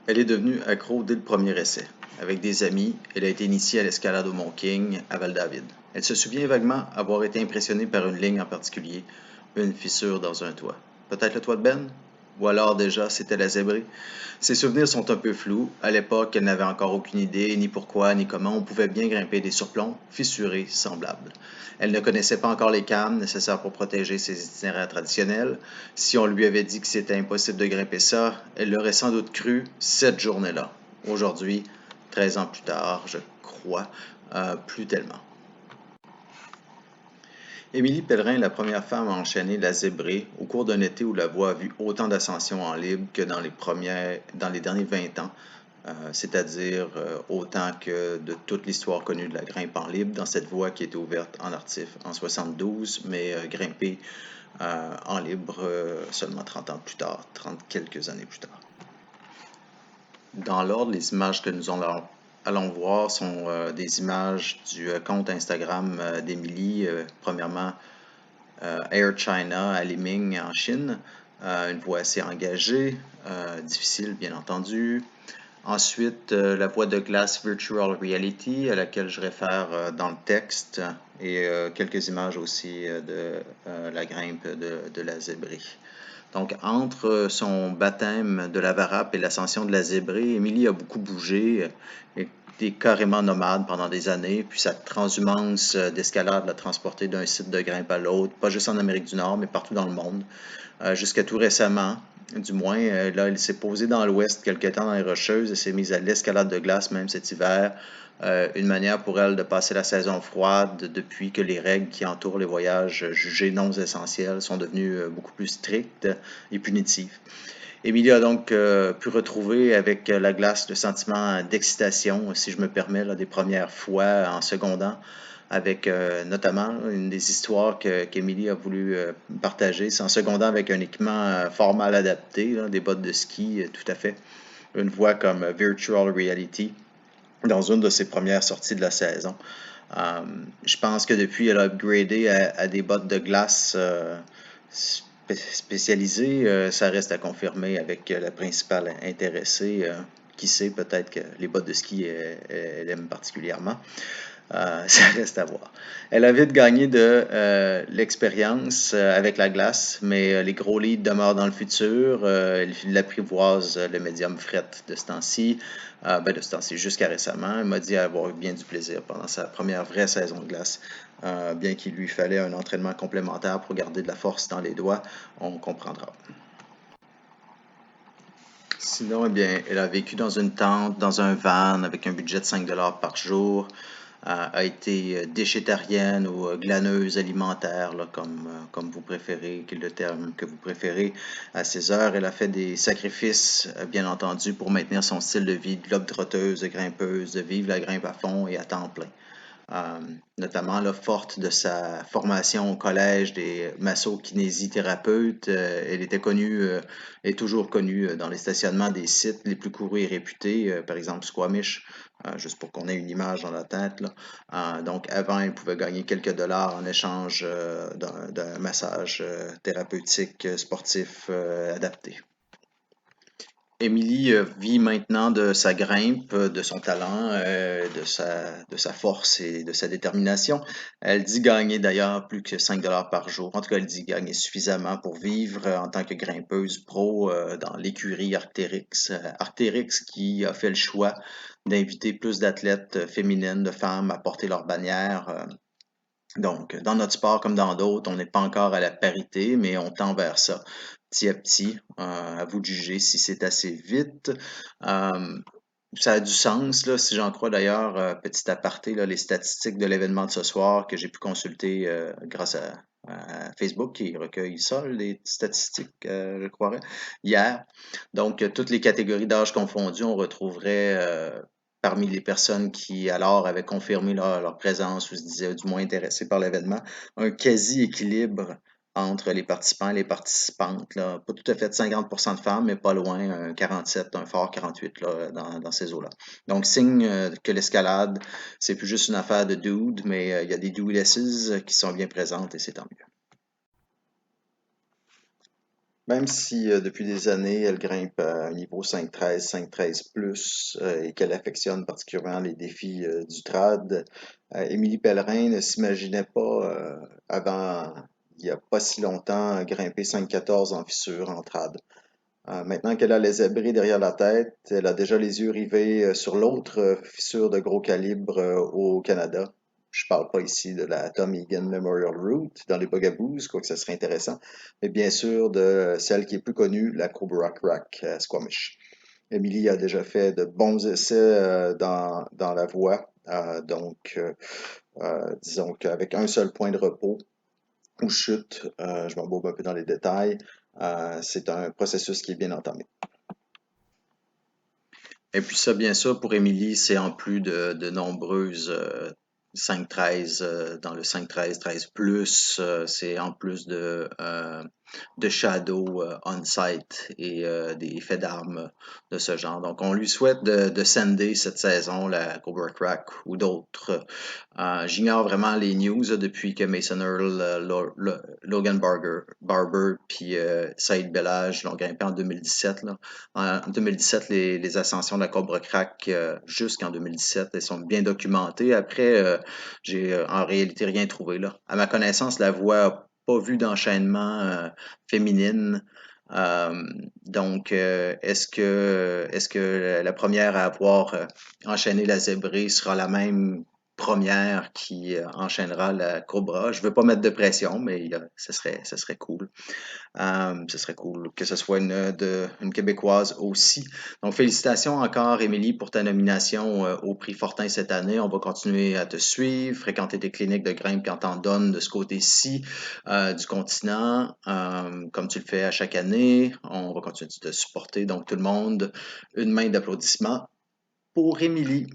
Elle est devenue accro dès le premier essai. Avec des amis, elle a été initiée à l'escalade au Mont King, à Val-David. Elle se souvient vaguement avoir été impressionnée par une ligne en particulier, une fissure dans un toit. Peut-être le toit de Ben? Ou alors déjà, c'était la zébrée? Ses souvenirs sont un peu flous. À l'époque, elle n'avait encore aucune idée, ni pourquoi, ni comment on pouvait bien grimper des surplombs fissurés semblables. Elle ne connaissait pas encore les cames nécessaires pour protéger ses itinéraires traditionnels. Si on lui avait dit que c'était impossible de grimper ça, elle l'aurait sans doute cru cette journée-là. Aujourd'hui, 13 ans plus tard, je crois, plus tellement. Émilie Pellerin est la première femme à enchaîner la zébrée au cours d'un été où la voie a vu autant d'ascensions en libre que dans les derniers 20 ans, c'est-à-dire autant que de toute l'histoire connue de la grimpe en libre dans cette voie qui était ouverte en artif en 72, mais grimpée en libre seulement 30 ans plus tard, 30 quelques années plus tard. Dans l'ordre, les images que nous allons voir sont des images du compte Instagram d'Émilie. Premièrement, Air China à Liming en Chine, une voie assez engagée, difficile bien entendu. Ensuite, la voie de glace Virtual Reality à laquelle je réfère dans le texte et quelques images aussi de la grimpe de la zébrée. Donc, entre son baptême de la Varap et l'ascension de la Zébrée, Émilie a beaucoup bougé, était carrément nomade pendant des années, puis sa transhumance d'escalade l'a transportée d'un site de grimpe à l'autre, pas juste en Amérique du Nord, mais partout dans le monde. Jusqu'à tout récemment, du moins, là, elle s'est posée dans l'Ouest quelque temps dans les Rocheuses et s'est mise à l'escalade de glace même cet hiver. Une manière pour elle de passer la saison froide depuis que les règles qui entourent les voyages jugés non essentiels sont devenues beaucoup plus strictes et punitives. Émilie a donc pu retrouver avec la glace le sentiment d'excitation, si je me permets, là, des premières fois en secondant, avec notamment une des histoires qu'Émilie a voulu partager. C'est en secondant avec un équipement fort mal adapté, là, des bottes de ski, tout à fait. Une voie comme Virtual Reality dans une de ses premières sorties de la saison. Je pense que depuis, elle a upgradé à des bottes de glace spécialisées. Ça reste à confirmer avec la principale intéressée. Qui sait, peut-être que les bottes de ski, elle aime particulièrement. Ça reste à voir. Elle a vite gagné de l'expérience avec la glace, mais les gros leads demeurent dans le futur. Elle apprivoise le médium fret de ce temps-ci, de ce temps-ci jusqu'à récemment. Elle m'a dit avoir eu bien du plaisir pendant sa première vraie saison de glace. Bien qu'il lui fallait un entraînement complémentaire pour garder de la force dans les doigts, on comprendra. Sinon, eh bien, elle a vécu dans une tente, dans un van, avec un budget de 5 $ par jour. A été déchétarienne ou glaneuse alimentaire, là, comme vous préférez, qui est le terme que vous préférez. À ces heures, elle a fait des sacrifices, bien entendu, pour maintenir son style de vie de globe-trotteuse, de grimpeuse, de vivre la grimpe à fond et à temps plein. Notamment là, forte de sa formation au collège des masso-kinésithérapeutes. Elle était connue, est toujours connue dans les stationnements des sites les plus courus et réputés, par exemple Squamish, juste pour qu'on ait une image dans la tête, là. Donc avant, elle pouvait gagner quelques dollars en échange d'un massage thérapeutique sportif adapté. Émilie vit maintenant de sa grimpe, de son talent, de sa force et de sa détermination. Elle dit gagner d'ailleurs plus que 5 $ par jour. En tout cas, elle dit gagner suffisamment pour vivre en tant que grimpeuse pro dans l'écurie Arc'teryx. Arc'teryx qui a fait le choix d'inviter plus d'athlètes féminines, de femmes à porter leur bannière. Donc, dans notre sport comme dans d'autres, on n'est pas encore à la parité, mais on tend vers ça petit à petit. À vous de juger si c'est assez vite. Euh, Ça a du sens, là, si j'en crois d'ailleurs, petit aparté, là, les statistiques de l'événement de ce soir que j'ai pu consulter grâce à Facebook qui recueille ça, les statistiques, je croirais, hier. Donc, toutes les catégories d'âge confondues, on retrouverait parmi les personnes qui alors avaient confirmé leur présence ou se disaient du moins intéressées par l'événement, un quasi-équilibre entre les participants et les participantes, là. Pas tout à fait 50% de femmes, mais pas loin, un 47, un fort 48 là, dans ces eaux-là. Donc, signe que l'escalade, c'est plus juste une affaire de dudes, mais il y a des dudesses qui sont bien présentes et c'est tant mieux. Même si depuis des années, elle grimpe à un niveau 5-13, 5-13 plus, et qu'elle affectionne particulièrement les défis du trad, Émilie Pellerin ne s'imaginait pas, avant, il n'y a pas si longtemps, grimper 5-14 en fissure en trad. Maintenant qu'elle a les abris derrière la tête, elle a déjà les yeux rivés sur l'autre fissure de gros calibre au Canada. Je parle pas ici de la Tom Egan Memorial Route dans les Bugaboos, quoique ça serait intéressant, mais bien sûr de celle qui est plus connue, la Cobra Crack à Squamish. Emily a déjà fait de bons essais dans la voie, disons qu'avec un seul point de repos ou chute, je m'embourbe un peu dans les détails, c'est un processus qui est bien entamé. Et puis ça, bien sûr, pour Émilie, c'est en plus de nombreuses 5-13 dans le 5-13, 13 plus, c'est en plus de Shadow on-site et des faits d'armes de ce genre. Donc on lui souhaite de sender cette saison la Cobra Crack ou d'autres. J'ignore vraiment les news depuis que Mason Earl, Logan Barber puis Saïd Bellage l'ont grimpé en 2017. Là. En 2017, les ascensions de la Cobra Crack jusqu'en 2017, elles sont bien documentées. Après, j'ai en réalité rien trouvé là. À ma connaissance, la voie n'a pas vu d'enchaînement féminine. Euh, est-ce que la première à avoir enchaîné la zébrée sera la même première qui enchaînera la Cobra? Je veux pas mettre de pression, mais ça serait cool. Ce serait cool que ce soit une Québécoise aussi. Donc, félicitations encore, Émilie, pour ta nomination au prix Fortin cette année. On va continuer à te suivre, fréquenter tes cliniques de grimpe quand t'en donnes de ce côté-ci du continent, comme tu le fais à chaque année. On va continuer de te supporter. Donc, tout le monde, une main d'applaudissement pour Émilie.